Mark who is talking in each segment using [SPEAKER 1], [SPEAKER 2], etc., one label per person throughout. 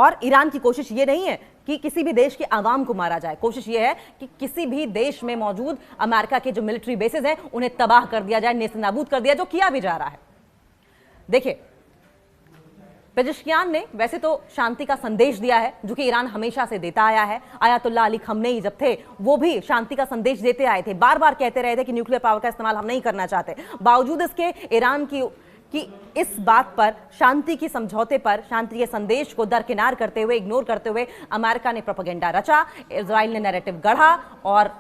[SPEAKER 1] और ईरान की कोशिश ये नहीं है कि किसी भी देश के आवाम को मारा जाए, कोशिश ये है कि किसी भी देश में मौजूद अमेरिका के जो मिलिट्री बेसेस हैं उन्हें तबाह कर दिया जाए, नेस्तनाबूद कर दिया, जो किया भी जा रहा है। देखिए, पेजेश्कियान ने वैसे तो शांति का संदेश दिया है, जो कि ईरान हमेशा से देता आया है। आयतुल्लाह अली खमनेई जब थे वो भी शांति का संदेश देते आए थे, बार बार कहते रहे थे कि न्यूक्लियर पावर का इस्तेमाल हम नहीं करना चाहते। बावजूद इसके ईरान की इस बात पर, शांति की समझौते पर, शांति के संदेश को दरकिनार करते हुए, इग्नोर करते हुए अमेरिका ने प्रोपेगेंडा रचा, इजराइल ने नैरेटिव गढ़ा और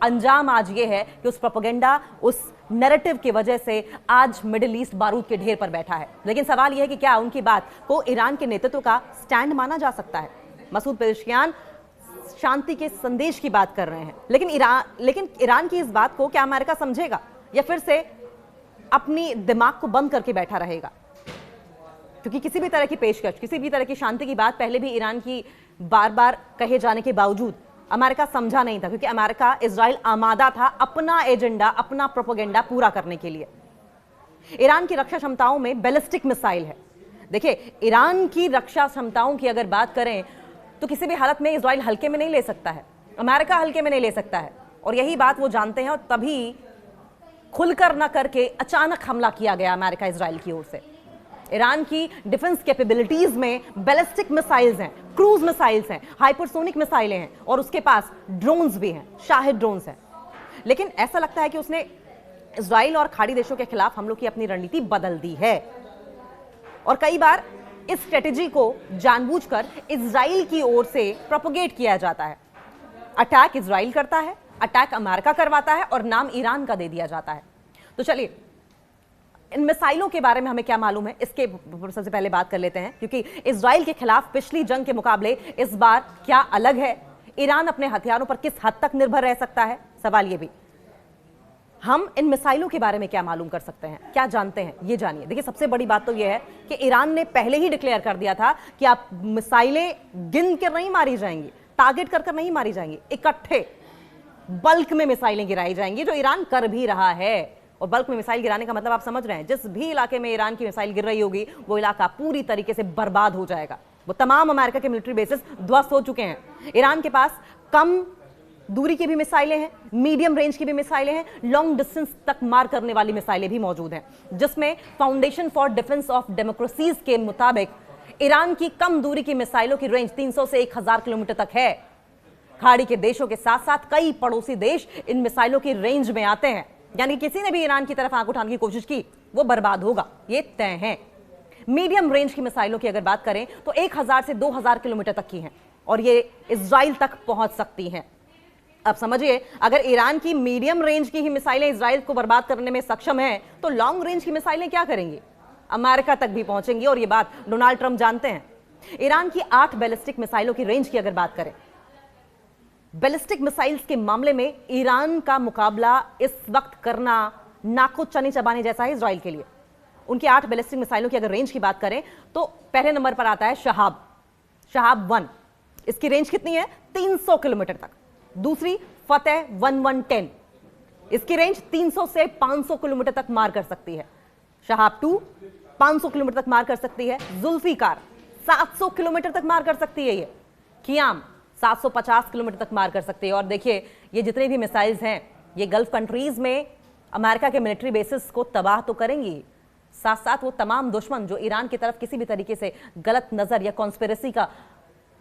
[SPEAKER 1] अंजाम आज ये है कि उस प्रोपेगेंडा, उस नैरेटिव की वजह से आज मिडिल ईस्ट बारूद के ढेर पर बैठा है। लेकिन सवाल यह है कि क्या उनकी बात को ईरान के नेतृत्व का स्टैंड माना जा सकता है? मसूद पेजेश्कियान शांति के संदेश की बात कर रहे हैं, लेकिन ईरान की इस बात को क्या अमेरिका समझेगा या फिर से अपनी दिमाग को बंद करके बैठा रहेगा? क्योंकि किसी भी तरह की पेशकश, किसी भी तरह की शांति की बात पहले भी ईरान की बार बार कहे जाने के बावजूद अमेरिका समझा नहीं था, क्योंकि अमेरिका, इजराइल आमादा था अपना एजेंडा, अपना प्रोपेगेंडा पूरा करने के लिए। ईरान की रक्षा क्षमताओं में बैलिस्टिक मिसाइल है। देखिए, ईरान की रक्षा क्षमताओं की अगर बात करें तो किसी भी हालत में इजराइल हल्के में नहीं ले सकता है, अमेरिका हल्के में नहीं ले सकता है, और यही बात वो जानते हैं। और तभी खुलकर न करके अचानक हमला किया गया अमेरिका इजराइल की ओर से। ईरान की डिफेंस कैपेबिलिटीज में बैलिस्टिक मिसाइल्स हैं, क्रूज मिसाइल्स हैं, हाइपरसोनिक मिसाइलें हैं और उसके पास ड्रोन्स भी हैं, शाहिद ड्रोन्स हैं। लेकिन ऐसा लगता है कि उसने इजराइल और खाड़ी देशों के खिलाफ हमलों की अपनी रणनीति बदल दी है, और कई बार इस स्ट्रेटेजी को जानबूझकर इजराइल की ओर से प्रोपोगेट किया जाता है। अटैक इजराइल करता है, अटैक अमेरिका करवाता है और नाम ईरान का दे दिया जाता है। तो चलिए, इन मिसाइलों के बारे में हमें क्या मालूम है, इसके सबसे पहले बात कर लेते हैं, क्योंकि इजराइल के खिलाफ पिछली जंग के मुकाबले इस बार क्या अलग है? ईरान अपने हथियारों पर किस हद तक निर्भर रह सकता है? सवाल ये भी। हम इन मिसाइलों के बारे में क्या मालूम कर सकते हैं, क्या जानते हैं, ये जानिए। देखिए, सबसे बड़ी बात तो यह है कि ईरान ने पहले ही डिक्लेयर कर दिया था कि आप मिसाइलें गिन कर नहीं मारी जाएंगी, टारगेट कर नहीं मारी जाएंगी, इकट्ठे बल्क में मिसाइलें गिराई जाएंगी, जो ईरान कर भी रहा है। और बल्क में मिसाइल गिराने का मतलब आप समझ रहे हैं, जिस भी इलाके में ईरान की मिसाइल गिर रही होगी वो इलाका पूरी तरीके से बर्बाद हो जाएगा। वो तमाम अमेरिका के मिलिट्री बेसिस ध्वस्त हो चुके हैं। ईरान के पास कम दूरी की भी मिसाइलें हैं, मीडियम रेंज की भी मिसाइलें हैं, लॉन्ग डिस्टेंस तक मार करने वाली मिसाइलें भी मौजूद हैं, जिसमें foundation for defence of democracies के मुताबिक ईरान की कम दूरी की मिसाइलों की रेंज 300 से 1000 किलोमीटर तक है। खाड़ी के देशों के साथ साथ कई पड़ोसी देश इन मिसाइलों की रेंज में आते हैं, यानी किसी ने भी ईरान की तरफ आंख उठाने की कोशिश की वो बर्बाद होगा, ये तय है। मीडियम रेंज की मिसाइलों की अगर बात करें तो 1000 से 2000 किलोमीटर तक की हैं और ये इजराइल तक पहुंच सकती हैं। अब समझिए, अगर ईरान की मीडियम रेंज की ही मिसाइलें इजराइल को बर्बाद करने में सक्षम हैं, तो लॉन्ग रेंज की मिसाइलें क्या करेंगी? अमेरिका तक भी पहुंचेंगी, और ये बात डोनाल्ड ट्रंप जानते हैं। ईरान की 8 बैलिस्टिक मिसाइलों की रेंज की अगर बात करें, बैलिस्टिक मिसाइल्स के मामले में ईरान का मुकाबला इस वक्त करना नाको चने चबाने जैसा है इजराइल के लिए। उनकी 8 बैलिस्टिक मिसाइलों की अगर रेंज की बात करें तो पहले नंबर पर आता है शहाब 1। इसकी रेंज कितनी है? 300 किलोमीटर तक। दूसरी फतेह 1110, इसकी रेंज 300 से 500 किलोमीटर तक मार कर सकती है। शहाब 2 500 किलोमीटर तक मार कर सकती है। जुल्फिकार 700 किलोमीटर तक मार कर सकती है। ये कियाम 750 किलोमीटर तक मार कर सकती है। और देखिए, ये जितने भी मिसाइल्स हैं ये गल्फ कंट्रीज में अमेरिका के मिलिट्री बेसिस को तबाह तो करेंगी, साथ साथ वो तमाम दुश्मन जो ईरान की तरफ किसी भी तरीके से गलत नजर या कॉन्स्पिरेसी का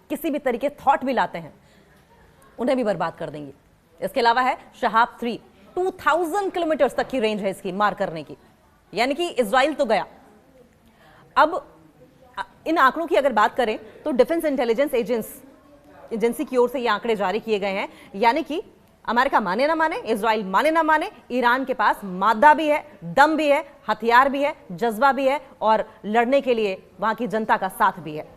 [SPEAKER 1] किसी भी तरीके थॉट भी लाते हैं, उन्हें भी बर्बाद कर देंगी। इसके अलावा है शहाब 3, 2000 किलोमीटर तक की रेंज है इसकी मार करने की, यानी कि इजराइल तो गया। अब इन आंकड़ों की अगर बात करें तो डिफेंस इंटेलिजेंस एजेंसी की ओर से ये आंकड़े जारी किए गए हैं, यानी कि अमेरिका माने ना माने, इजराइल माने ना माने, ईरान के पास मादा भी है, दम भी है, हथियार भी है, जज्बा भी है और लड़ने के लिए वहां की जनता का साथ भी है।